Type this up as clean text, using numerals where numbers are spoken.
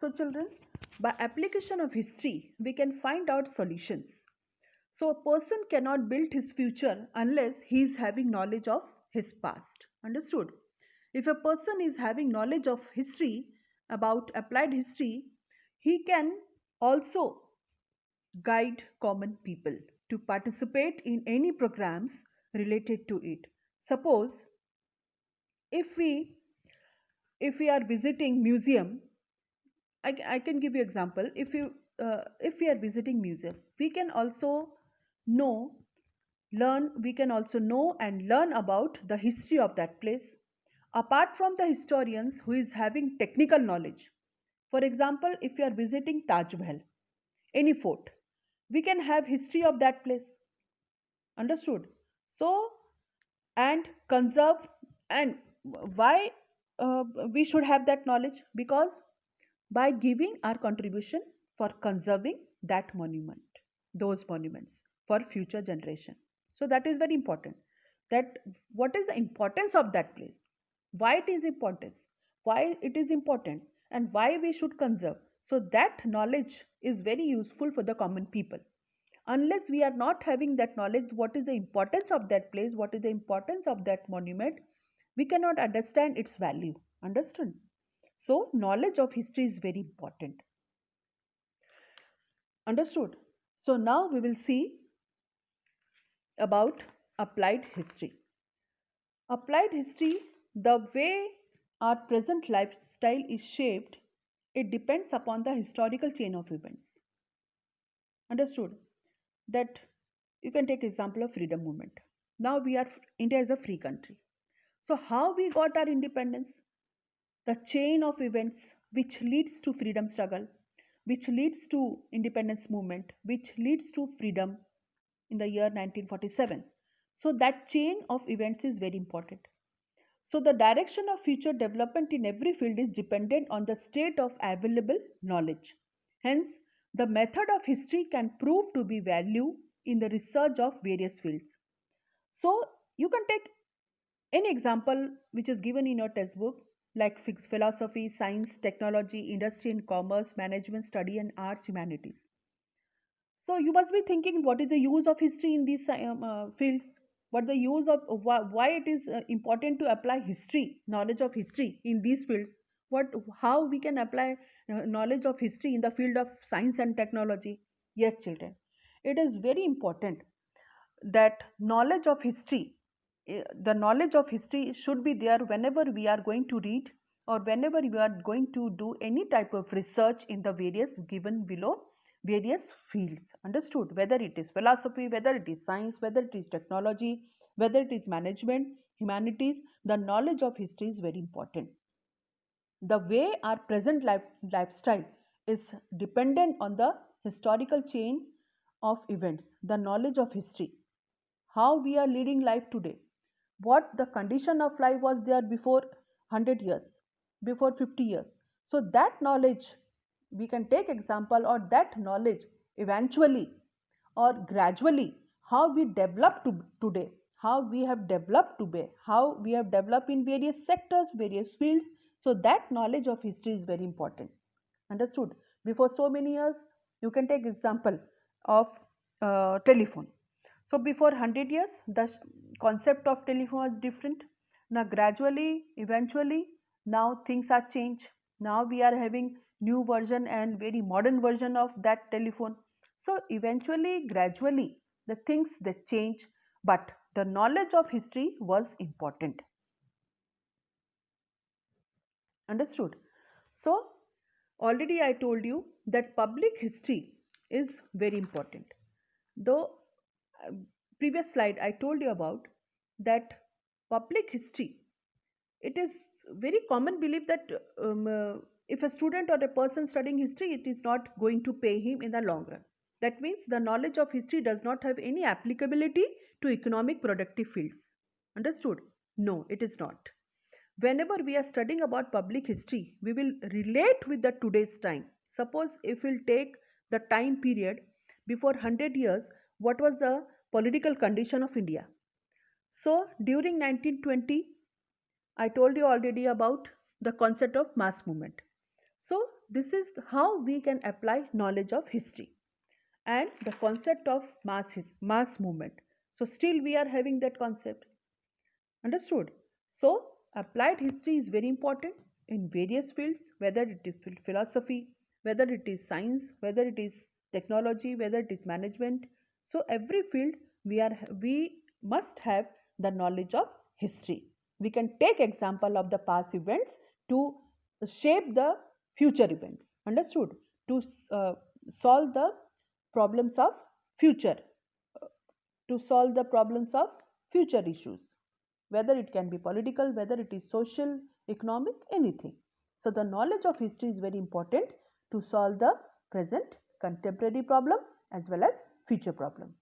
So children, by application of history, we can find out solutions. So a person cannot build his future unless he is having knowledge of his past. Understood? If a person is having knowledge of history, about applied history, he can also guide common people to participate in any programs related to it. Suppose if we are visiting museum, I can give you example. If we are visiting museum, we can also know learn we can also know and learn about the history of that place apart from the historians who is having technical knowledge. For example, if you are visiting Taj Mahal, any fort, we can have history of that place. Understood? So, and conserve, and why we should have that knowledge? Because by giving our contribution for conserving that monument, those monuments, for future generation. So that is very important, that what is the importance of that place, why it is important, why it is important, and why we should conserve. So that knowledge is very useful for the common people. Unless we are not having that knowledge, what is the importance of that place, what is the importance of that monument, we cannot understand its value. Understand? So knowledge of history is very important. Understood? So now we will see about applied history. Applied history, the way our present lifestyle is shaped, it depends upon the historical chain of events. Understood? That you can take example of freedom movement. Now India is a free country. So how we got our independence? The chain of events which leads to freedom struggle, which leads to independence movement, which leads to freedom in the year 1947. So that chain of events is very important. So the direction of future development in every field is dependent on the state of available knowledge. Hence, the method of history can prove to be value in the research of various fields. So you can take any example which is given in your textbook, like philosophy, science, technology, industry and commerce, management, study and arts, humanities. So you must be thinking, what is the use of history in these fields? What the use of why it is important to apply history, knowledge of history in these fields? What how we can apply knowledge of history in the field of science and technology? Yes, children, it is very important that knowledge of history, the knowledge of history should be there whenever we are going to read or whenever we are going to do any type of research in the various given below various fields. Understood? Whether it is philosophy, whether it is science, whether it is technology, whether it is management, humanities, the knowledge of history is very important. The way our present lifestyle is dependent on the historical chain of events, the knowledge of history, how we are leading life today, what the condition of life was there before 100 years, before 50 years. So that knowledge, we can take example, or that knowledge eventually or gradually, how we develop today, how we have developed today, how we have developed in various sectors, various fields. So that knowledge of history is very important. Understood? Before so many years, you can take example of telephone. So before 100 years, the concept of telephone was different. Now gradually, eventually, now things are changed. Now we are having new version and very modern version of that telephone. So eventually, gradually, the things they change, but the knowledge of history was important. Understood? So already I told you that public history is very important. Though uh, previous slide I told you about that public history, it is very common belief that if a student or a person studying history, it is not going to pay him in the long run. That means the knowledge of history does not have any applicability to economic productive fields. Understood? No, it is not. Whenever we are studying about public history, we will relate with the today's time. Suppose if we'll take the time period before 100 years, what was the political condition of India? So during 1920, I told you already about the concept of mass movement. So this is how we can apply knowledge of history and the concept of mass movement. So still we are having that concept. Understood? So, applied history is very important in various fields, whether it is philosophy, whether it is science, whether it is technology, whether it is management. So, every field we must have the knowledge of history. We can take example of the past events to shape the future events. Understood? To uh, solve the problems of future, to solve the problems of future issues, whether it can be political, whether it is social, economic, anything. So, the knowledge of history is very important to solve the present contemporary problem as well as future problem.